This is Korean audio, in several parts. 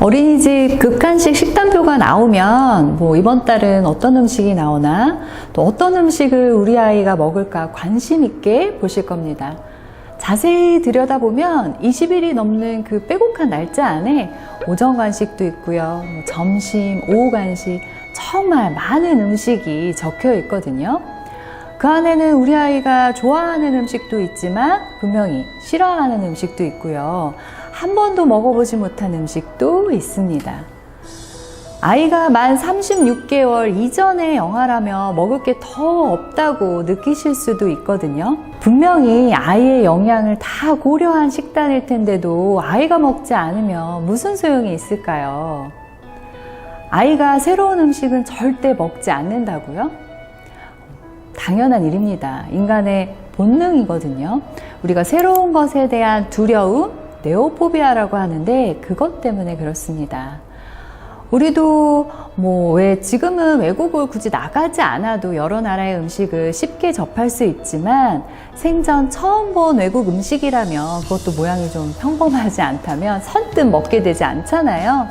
어린이집 극한식 식단표가 나오면 이번 달은 어떤 음식이 나오나 또 어떤 음식을 우리 아이가 먹을까 관심 있게 보실 겁니다. 자세히 들여다보면 20일이 넘는 그 빼곡한 날짜 안에 오전 간식도 있고요. 점심, 오후 간식 정말 많은 음식이 적혀 있거든요. 그 안에는 우리 아이가 좋아하는 음식도 있지만 분명히 싫어하는 음식도 있고요. 한 번도 먹어보지 못한 음식도 있습니다. 아이가 만 36개월 이전의 영아라며 먹을 게 더 없다고 느끼실 수도 있거든요. 분명히 아이의 영양을 다 고려한 식단일 텐데도 아이가 먹지 않으면 무슨 소용이 있을까요? 아이가 새로운 음식은 절대 먹지 않는다고요? 당연한 일입니다. 인간의 본능이거든요. 우리가 새로운 것에 대한 두려움, 네오포비아라고 하는데 그것 때문에 그렇습니다. 우리도 왜 지금은 외국을 굳이 나가지 않아도 여러 나라의 음식을 쉽게 접할 수 있지만 생전 처음 본 외국 음식이라면 그것도 모양이 좀 평범하지 않다면 선뜻 먹게 되지 않잖아요.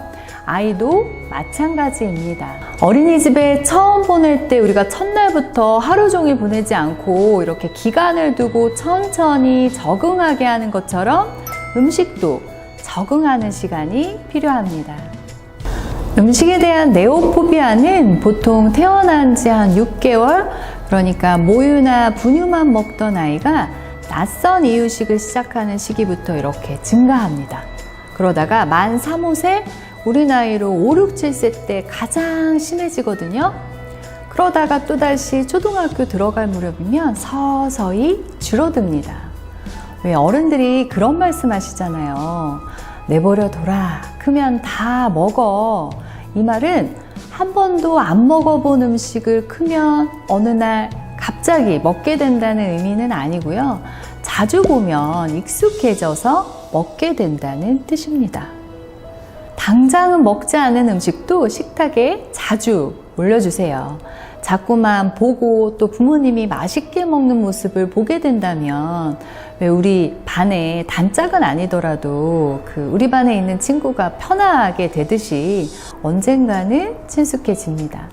아이도 마찬가지입니다. 어린이집에 처음 보낼 때 우리가 첫날부터 하루 종일 보내지 않고 이렇게 기간을 두고 천천히 적응하게 하는 것처럼 음식도 적응하는 시간이 필요합니다. 음식에 대한 네오포비아는 보통 태어난 지 한 6개월, 그러니까 모유나 분유만 먹던 아이가 낯선 이유식을 시작하는 시기부터 이렇게 증가합니다. 그러다가 만 3, 5세, 우리 나이로 5, 6, 7세 때 가장 심해지거든요. 그러다가 또다시 초등학교 들어갈 무렵이면 서서히 줄어듭니다. 왜 어른들이 그런 말씀 하시잖아요. 내버려 둬라. 크면 다 먹어. 이 말은 한 번도 안 먹어본 음식을 크면 어느 날 갑자기 먹게 된다는 의미는 아니고요. 자주 보면 익숙해져서 먹게 된다는 뜻입니다. 당장은 먹지 않은 음식도 식탁에 자주 올려주세요. 자꾸만 보고 또 부모님이 맛있게 먹는 모습을 보게 된다면 왜 우리 반에 단짝은 아니더라도 우리 반에 있는 친구가 편하게 되듯이 언젠가는 친숙해집니다.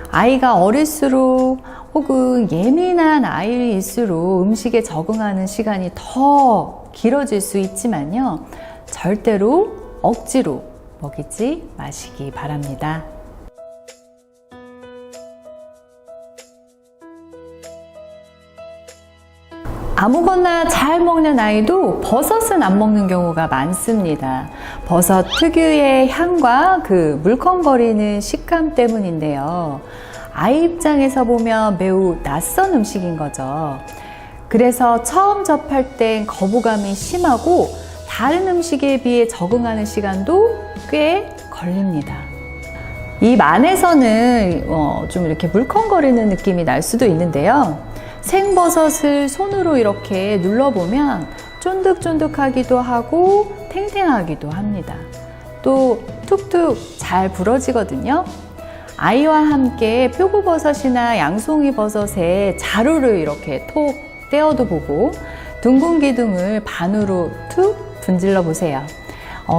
아이가 어릴수록 혹은 예민한 아이일수록 음식에 적응하는 시간이 더 길어질 수 있지만요. 절대로 억지로 먹이지 마시기 바랍니다. 아무거나 잘 먹는 아이도 버섯은 안 먹는 경우가 많습니다. 버섯 특유의 향과 물컹거리는 식감 때문인데요. 아이 입장에서 보면 매우 낯선 음식인 거죠. 그래서 처음 접할 땐 거부감이 심하고 다른 음식에 비해 적응하는 시간도 꽤 걸립니다. 입 안에서는 좀 이렇게 물컹거리는 느낌이 날 수도 있는데요. 생버섯을 손으로 이렇게 눌러보면 쫀득쫀득하기도 하고 탱탱하기도 합니다. 또 툭툭 잘 부러지거든요. 아이와 함께 표고버섯이나 양송이버섯에 자루를 이렇게 톡 떼어도 보고 둥근 기둥을 반으로 툭 분질러 보세요.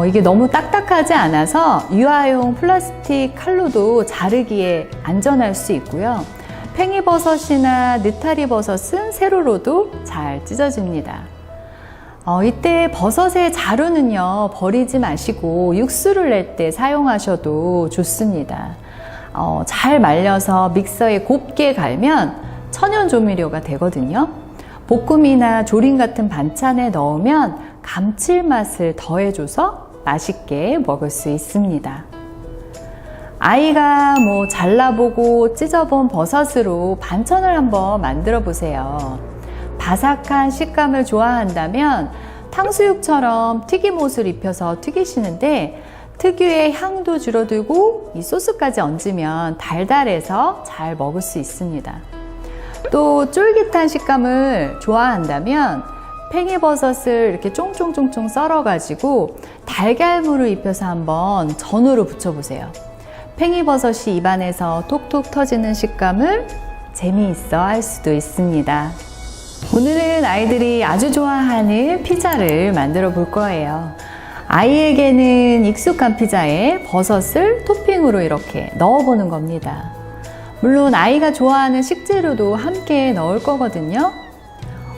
이게 너무 딱딱하지 않아서 유아용 플라스틱 칼로도 자르기에 안전할 수 있고요. 팽이버섯이나 느타리버섯은 세로로도 잘 찢어집니다. 이때 버섯의 자루는요, 버리지 마시고 육수를 낼 때 사용하셔도 좋습니다. 잘 말려서 믹서에 곱게 갈면 천연 조미료가 되거든요. 볶음이나 조림 같은 반찬에 넣으면 감칠맛을 더해줘서 맛있게 먹을 수 있습니다. 아이가 잘라보고 찢어본 버섯으로 반찬을 한번 만들어 보세요. 바삭한 식감을 좋아한다면 탕수육처럼 튀김옷을 입혀서 튀기시는데 특유의 향도 줄어들고 이 소스까지 얹으면 달달해서 잘 먹을 수 있습니다. 또 쫄깃한 식감을 좋아한다면 팽이버섯을 이렇게 쫑쫑쫑쫑 썰어가지고 달걀물을 입혀서 한번 전으로 부쳐보세요. 팽이버섯이 입안에서 톡톡 터지는 식감을 재미있어 할 수도 있습니다. 오늘은 아이들이 아주 좋아하는 피자를 만들어 볼 거예요. 아이에게는 익숙한 피자에 버섯을 토핑으로 이렇게 넣어보는 겁니다. 물론 아이가 좋아하는 식재료도 함께 넣을 거거든요.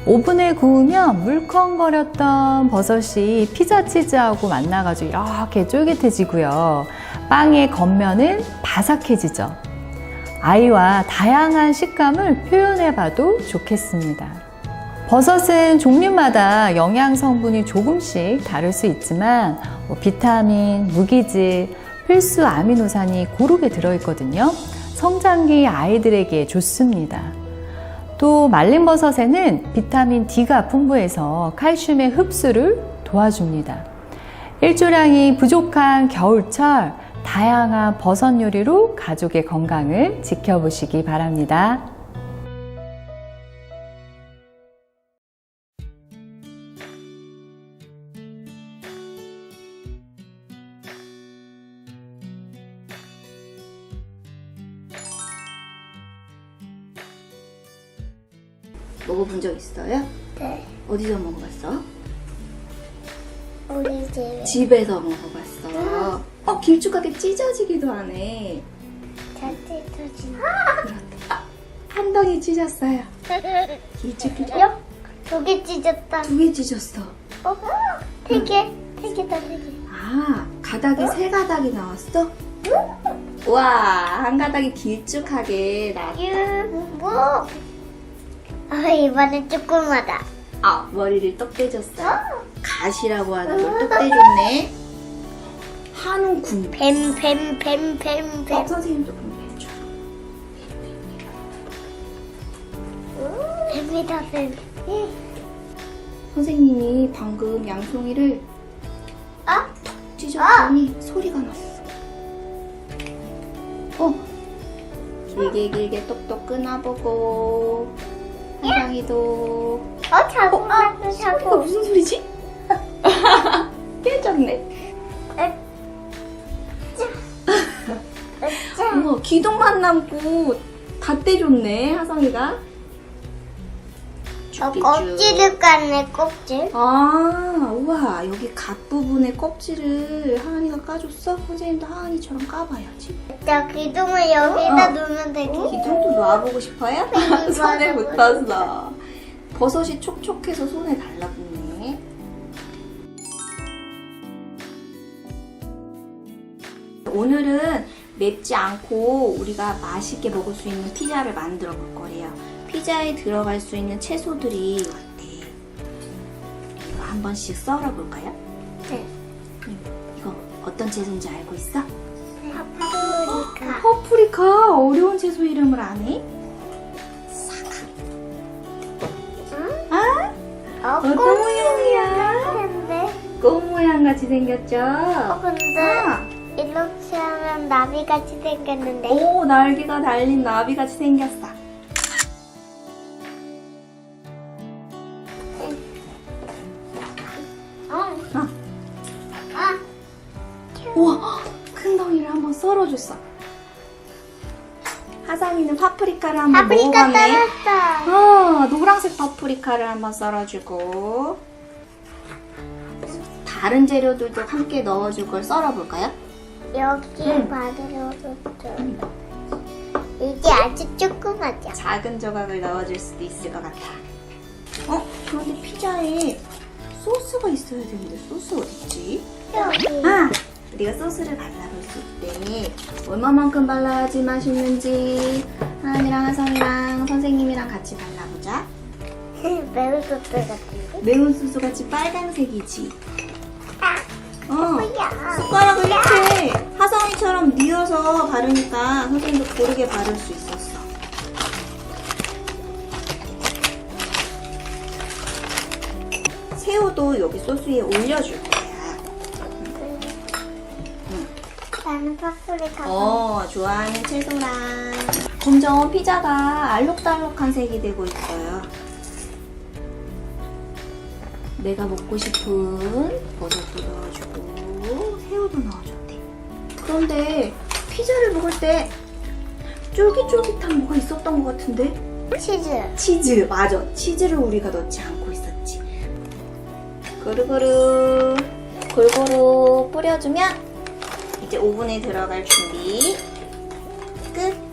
오븐에 구우면 물컹거렸던 버섯이 피자 치즈하고 만나가지고 이렇게 쫄깃해지고요. 빵의 겉면은 바삭해지죠. 아이와 다양한 식감을 표현해봐도 좋겠습니다. 버섯은 종류마다 영양 성분이 조금씩 다를 수 있지만 비타민, 무기질, 필수 아미노산이 고르게 들어있거든요. 성장기 아이들에게 좋습니다. 또 말린 버섯에는 비타민 D가 풍부해서 칼슘의 흡수를 도와줍니다. 일조량이 부족한 겨울철 다양한 버섯 요리로 가족의 건강을 지켜보시기 바랍니다. 먹어본 적 있어요? 네, 어디서 먹어봤어? 우리 집에 집에서 먹어봤어. 길쭉하게 찢어지기도 하네. 잘 찢어진. 그렇다. 한 덩이 찢었어요. 길쭉길쭉. 요? 두 개 찢었다. 두 개 찢었어. 세 개? 세 개다, 세 개. 아, 가닥이 세 가닥이 나왔어? 와, 한 가닥이 길쭉하게 나왔다. 뭐? 이번엔 조그마다. 아, 머리를 똑 떼줬어. 가시라고 하는 걸 똑 떼줬네. 한우 군뱀 뱀. 선생님 조금 해줘. 뱀이다, 뱀. 선생님이 방금 양송이를 찢었더니 소리가 났어. 길게 똑똑 끊어보고 한상이도 자꾸 소리가 무슨 소리지? 깨졌네. 어머, 기둥만 남고 다 떼줬네, 하성이가. 껍질을 깠네, 껍질. 아, 우와, 여기 각 부분에 껍질을 하은이가 까줬어? 선생님도 하은이처럼 까봐야지. 자, 기둥을 여기다 놓으면 되지. 기둥도 놔보고 싶어요? 손에 붙었어. 버섯이 촉촉해서 손에 달라붙네. 오늘은 맵지 않고 우리가 맛있게 먹을 수 있는 피자를 만들어 볼 거래요. 피자에 들어갈 수 있는 채소들이 어때? 이거 한 번씩 썰어 볼까요? 네. 이거 어떤 채소인지 알고 있어? 파프리카. 파프리카. 어려운 채소 이름을 아네? 어떤 모양이야? 근데, 꽃 모양 같이 생겼죠? 근데 이렇게 하면 나비같이 생겼는데. 오, 날개가 달린 나비 같이 생겼어. 우와, 큰 덩이를 한번 썰어줬어. 하상이는 파프리카를 한번 파프리카 먹어봤네. 따랐다. 노란색 파프리카를 한번 썰어주고 다른 재료들도 함께 넣어줄 걸 썰어볼까요? 여기 바늘로부터 이게 아주 조그맣죠. 작은 조각을 넣어줄 수도 있을 것 같아. 그런데 피자에 소스가 있어야 되는데 소스 어딨지? 여기. 우리가 소스를 발라볼 수 있대. 얼마만큼 발라야지 맛있는지 하은이랑 하성이랑 선생님이랑 같이 발라보자. 매운 소스 같은데? 매운 소스 같이 빨간색이지? 뭐야? 숟가락을 이렇게 하성이처럼 뉘어서 바르니까 선생님도 고르게 바를 수 있었어. 새우도 여기 소스 위에 올려줄 거야. 나는 파프리카. 좋아하는 채소랑. 점점 피자가 알록달록한 색이 되고 있어요. 내가 먹고 싶은 버섯도 넣어주고 새우도 넣어줬대. 그런데 피자를 먹을 때 쫄깃쫄깃한 뭐가 있었던 것 같은데? 치즈, 맞아. 치즈를 우리가 넣지 않고 있었지. 그르그르. 골고루 뿌려주면 이제 오븐에 들어갈 준비 끝.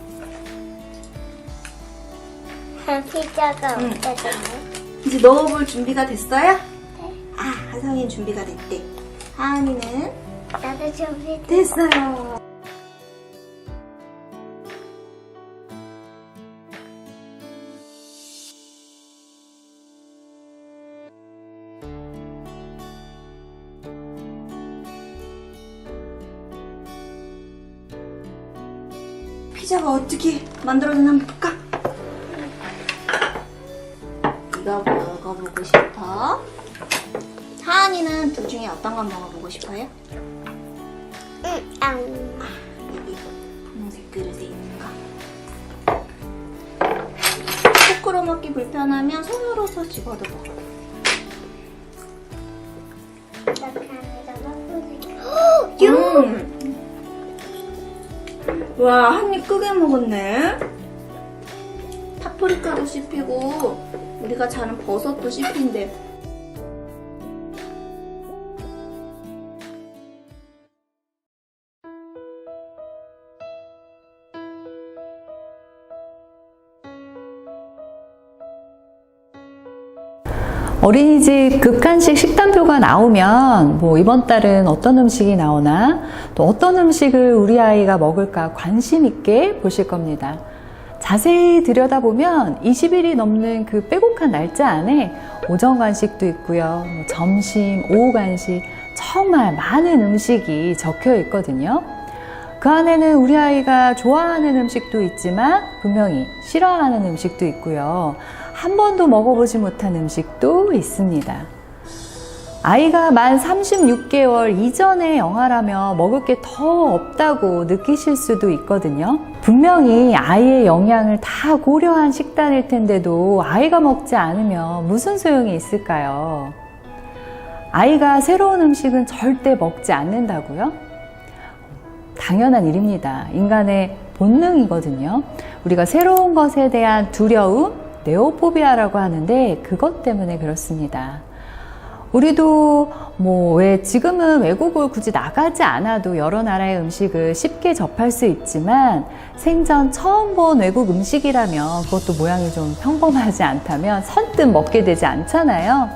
피자가 응. 없어졌네. 이제 넣어볼 준비가 됐어요? 아, 하성이는 준비가 됐대. 하은이는 나도 준비 됐어요. 피자가 어떻게 만들어졌나 한번 볼까? 이거 먹어보고 싶어? 하은이는 둘 중에 어떤 거 먹어보고 싶어요? 여기 분홍색 그릇에 있는 거. 포크로 먹기 불편하면 손으로서 집어도 먹어. 와, 한 입 크게 먹었네. 파프리카도 씹히고 우리가 자는 버섯도 씹힌대. 어린이집 극한식 식단표가 나오면 뭐 이번 달은 어떤 음식이 나오나 또 어떤 음식을 우리 아이가 먹을까 관심 있게 보실 겁니다. 자세히 들여다보면 20일이 넘는 그 빼곡한 날짜 안에 오전 간식도 있고요. 뭐 점심, 오후 간식 정말 많은 음식이 적혀 있거든요. 그 안에는 우리 아이가 좋아하는 음식도 있지만 분명히 싫어하는 음식도 있고요. 한 번도 먹어보지 못한 음식도 있습니다. 아이가 만 36개월 이전의 영아라면 먹을 게 더 없다고 느끼실 수도 있거든요. 분명히 아이의 영양을 다 고려한 식단일 텐데도 아이가 먹지 않으면 무슨 소용이 있을까요? 아이가 새로운 음식은 절대 먹지 않는다고요? 당연한 일입니다. 인간의 본능이거든요. 우리가 새로운 것에 대한 두려움, 네오포비아라고 하는데 그것 때문에 그렇습니다. 우리도 뭐 왜 지금은 외국을 굳이 나가지 않아도 여러 나라의 음식을 쉽게 접할 수 있지만 생전 처음 본 외국 음식이라면 그것도 모양이 좀 평범하지 않다면 선뜻 먹게 되지 않잖아요.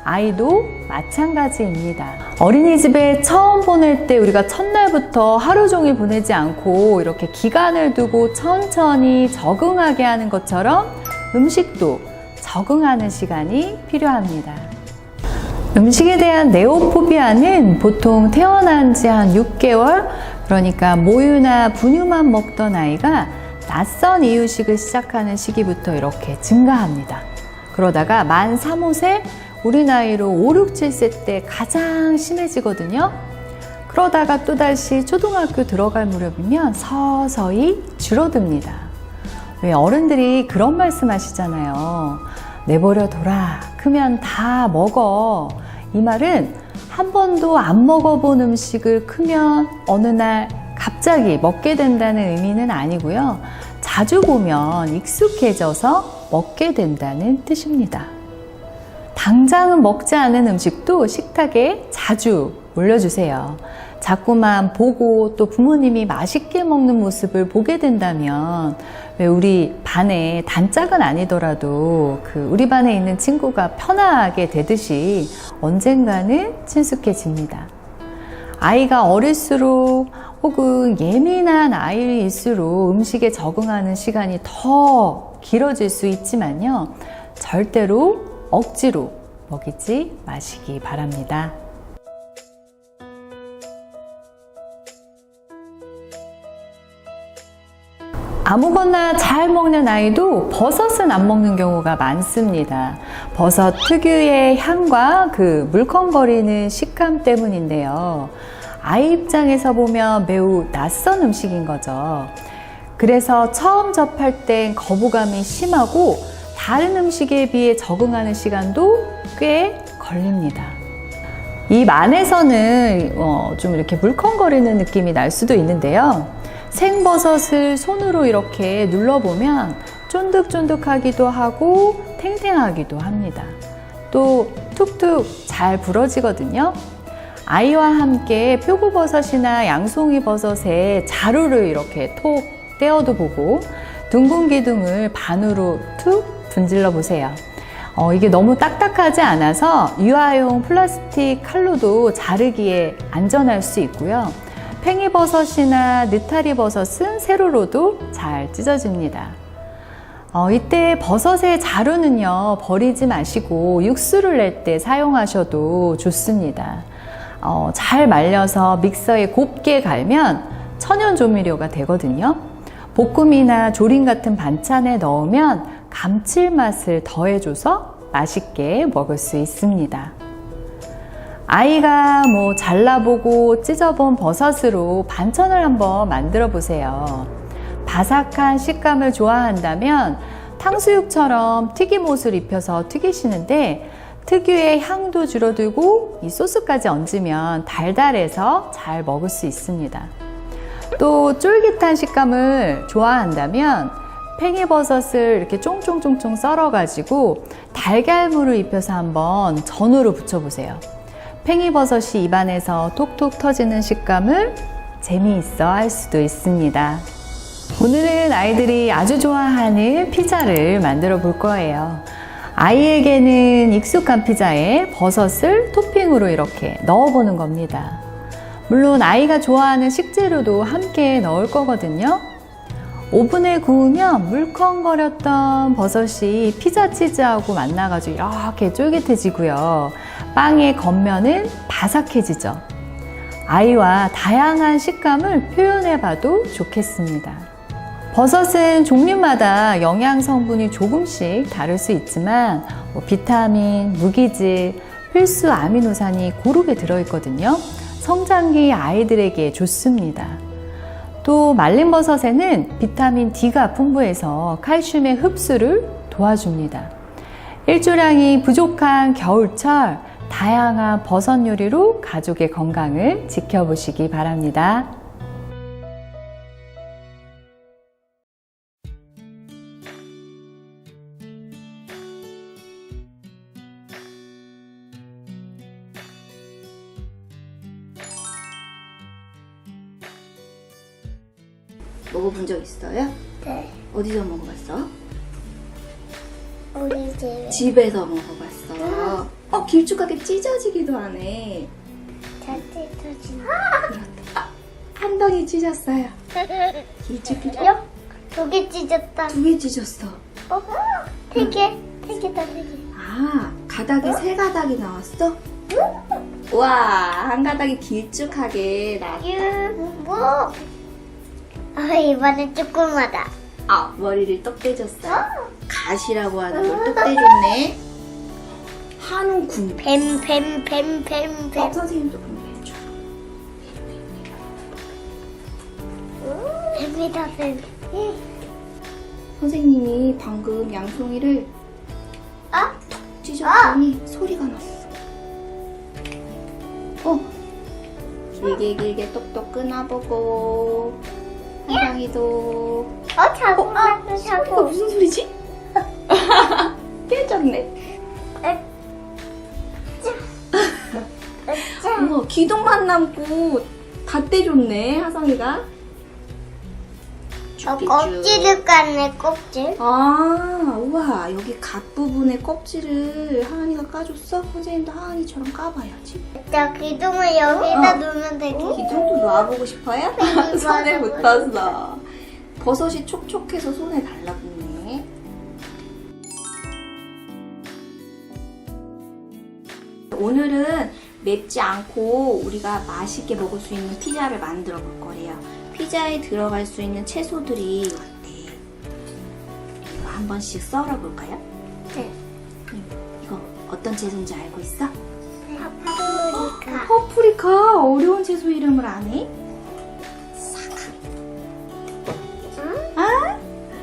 아이도 마찬가지입니다. 어린이집에 처음 보낼 때 우리가 첫날부터 하루 종일 보내지 않고 이렇게 기간을 두고 천천히 적응하게 하는 것처럼 음식도 적응하는 시간이 필요합니다. 음식에 대한 네오포비아는 보통 태어난 지 한 6개월, 그러니까 모유나 분유만 먹던 아이가 낯선 이유식을 시작하는 시기부터 이렇게 증가합니다. 그러다가 만 3, 4세, 우리 나이로 5, 6, 7세 때 가장 심해지거든요. 그러다가 또다시 초등학교 들어갈 무렵이면 서서히 줄어듭니다. 왜 어른들이 그런 말씀 하시잖아요. 내버려 둬라. 크면 다 먹어. 이 말은 한 번도 안 먹어본 음식을 크면 어느 날 갑자기 먹게 된다는 의미는 아니고요. 자주 보면 익숙해져서 먹게 된다는 뜻입니다. 당장은 먹지 않은 음식도 식탁에 자주 올려주세요. 자꾸만 보고 또 부모님이 맛있게 먹는 모습을 보게 된다면 왜 우리 반에 단짝은 아니더라도 우리 반에 있는 친구가 편하게 되듯이 언젠가는 친숙해집니다. 아이가 어릴수록 혹은 예민한 아이일수록 음식에 적응하는 시간이 더 길어질 수 있지만요. 절대로 억지로 먹이지 마시기 바랍니다. 아무거나 잘 먹는 아이도 버섯은 안 먹는 경우가 많습니다. 버섯 특유의 향과 그 물컹거리는 식감 때문인데요. 아이 입장에서 보면 매우 낯선 음식인 거죠. 그래서 처음 접할 땐 거부감이 심하고 다른 음식에 비해 적응하는 시간도 꽤 걸립니다. 입 안에서는 좀 이렇게 물컹거리는 느낌이 날 수도 있는데요. 생버섯을 손으로 이렇게 눌러보면 쫀득쫀득하기도 하고 탱탱하기도 합니다. 또 툭툭 잘 부러지거든요. 아이와 함께 표고버섯이나 양송이버섯에 자루를 이렇게 톡 떼어도 보고 둥근 기둥을 반으로 툭 분질러 보세요. 이게 너무 딱딱하지 않아서 유아용 플라스틱 칼로도 자르기에 안전할 수 있고요. 팽이버섯이나 느타리버섯은 세로로도 잘 찢어집니다. 이때 버섯의 자루는요, 버리지 마시고 육수를 낼 때 사용하셔도 좋습니다. 잘 말려서 믹서에 곱게 갈면 천연 조미료가 되거든요. 볶음이나 조림 같은 반찬에 넣으면 감칠맛을 더해줘서 맛있게 먹을 수 있습니다. 아이가 잘라보고 찢어본 버섯으로 반찬을 한번 만들어 보세요. 바삭한 식감을 좋아한다면 탕수육처럼 튀김옷을 입혀서 튀기시는데 특유의 향도 줄어들고 이 소스까지 얹으면 달달해서 잘 먹을 수 있습니다. 또 쫄깃한 식감을 좋아한다면 팽이버섯을 이렇게 쫑쫑쫑쫑 썰어가지고 달걀물을 입혀서 한번 전으로 부쳐보세요. 팽이버섯이 입안에서 톡톡 터지는 식감을 재미있어 할 수도 있습니다. 오늘은 아이들이 아주 좋아하는 피자를 만들어 볼 거예요. 아이에게는 익숙한 피자에 버섯을 토핑으로 이렇게 넣어보는 겁니다. 물론 아이가 좋아하는 식재료도 함께 넣을 거거든요. 오븐에 구우면 물컹거렸던 버섯이 피자 치즈하고 만나가지고 이렇게 쫄깃해지고요. 빵의 겉면은 바삭해지죠. 아이와 다양한 식감을 표현해봐도 좋겠습니다. 버섯은 종류마다 영양 성분이 조금씩 다를 수 있지만 비타민, 무기질, 필수 아미노산이 고르게 들어있거든요. 성장기 아이들에게 좋습니다. 또 말린 버섯에는 비타민 D가 풍부해서 칼슘의 흡수를 도와줍니다. 일조량이 부족한 겨울철 다양한 버섯 요리로 가족의 건강을 지켜보시기 바랍니다. 먹어본 적 있어요? 네. 어디서 먹어봤어? 우리 집에 집에서 먹어봤어. 길쭉하게 찢어지기도 하네. 잘 찢어진. 그렇다. 한 덩이 찢었어요. 길쭉길쭉. 두 개 찢었다. 두 개 찢었어. 세 개? 세 개다, 세 개. 가닥이 세 가닥이 나왔어? 와, 한 가닥이 길쭉하게 나왔다. 뭐? 이번엔 조그마다. 머리를 똑 떼줬어. 가시라고 하는 걸 똑 떼줬네. 한우 궁. 뱀. 선생님도 궁 해줘. 뱀이다, 뱀. 선생님이 방금 양송이를 톡 찢었더니 소리가 났어. 길게 똑똑 끊어보고 한상이도 자고. 소리가 무슨 소리지? 깨졌네. 기둥만 남고 다 떼줬네 하성이가. 껍질을 깠네, 껍질. 우와, 여기 갓 부분에 껍질을 하은이가 까줬어? 선생님도 하은이처럼 까봐야지. 자, 기둥을 여기다 놓으면 되겠지. 기둥도 놔보고 싶어요? 손에 붙었어. 버섯이 촉촉해서 손에 달라붙네. 오늘은 맵지 않고 우리가 맛있게 먹을 수 있는 피자를 만들어 볼 거예요. 피자에 들어갈 수 있는 채소들이 있대. 이거 한 번씩 썰어 볼까요? 네. 이거 어떤 채소인지 알고 있어? 파프리카. 파프리카. 어려운 채소 이름을 아네?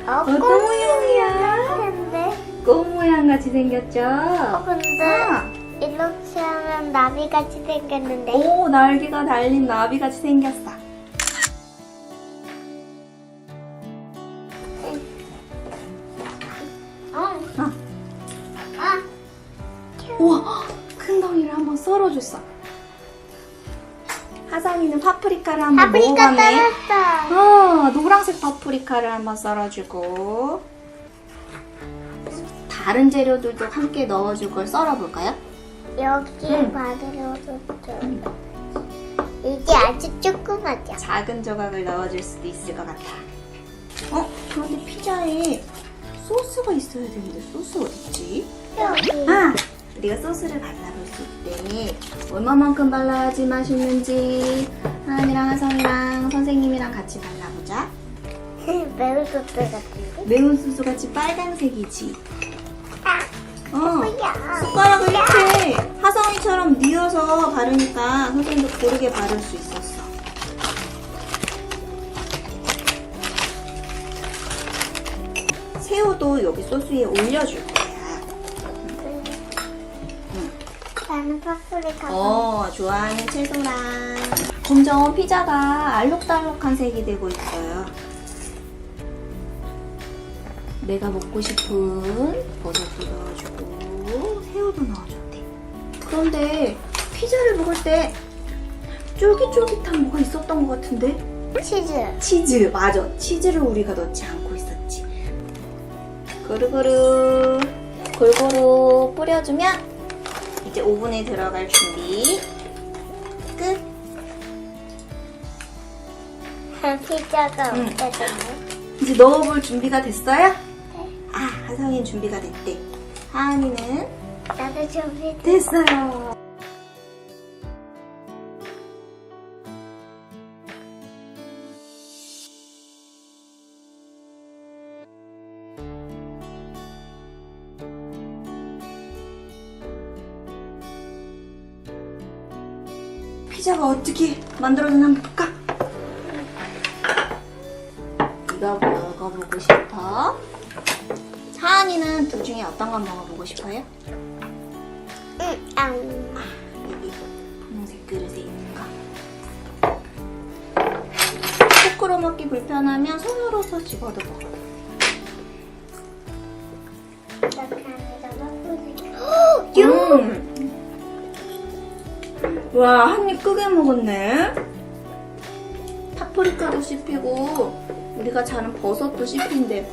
어떤 모양이야? 근데 꽃 모양 같이 생겼죠? 이렇게 하면 나비같이 생겼는데. 오, 날개가 달린 나비 같이 생겼어. 우와, 큰 덩이를 한번 썰어줬어. 하상이는 파프리카를 한번 파프리카 먹어봤네. 떨었어. 노란색 파프리카를 한번 썰어주고 다른 재료들도 함께 넣어줄 걸 썰어볼까요? 여기에 바늘어줬죠. 이게 아주 조그맣죠. 작은 조각을 넣어줄 수도 있을 것 같아. 그런데 피자에 소스가 있어야 되는데 소스 어딨지? 여기. 우리가 소스를 발라볼 수 있대. 얼마만큼 발라야지 맛있는지 하은이랑 하성이랑 선생님이랑 같이 발라보자. 매운 소스 같은데? 매운 소스 같이 빨간색이지. 뭐야? 숟가락을 이렇게 하성이처럼 뉘어서 바르니까 선생님도 고르게 바를 수 있었어. 새우도 여기 소스 위에 올려줄 거야. 나는 파프리카. 좋아하는 채소랑. 점점 피자가 알록달록한 색이 되고 있어요. 내가 먹고 싶은 버섯도 넣어주고 새우도 넣어줬대. 그런데 피자를 먹을 때 쫄깃쫄깃한 뭐가 있었던 것 같은데? 치즈, 맞아. 치즈를 우리가 넣지 않고 있었지. 고루고루 골고루 뿌려주면 이제 오븐에 들어갈 준비 끝. 피자가 응. 없어졌네. 이제 넣어볼 준비가 됐어요? 하성이는 준비가 됐대. 하은이는 나도 준비. 됐어요. 피자가 어떻게 만들어졌나 한번 볼까? 이거 먹어보고 싶어? 하은이는 둘 중에 어떤 거 먹어보고 싶어요? 여기 분홍색 그릇에 있는 거. 포크로 먹기 불편하면 손으로서 집어도 먹어. 이렇게 하면서 파프리카. 와, 한 입 크게 먹었네. 파프리카도 씹히고 우리가 자는 버섯도 씹힌대.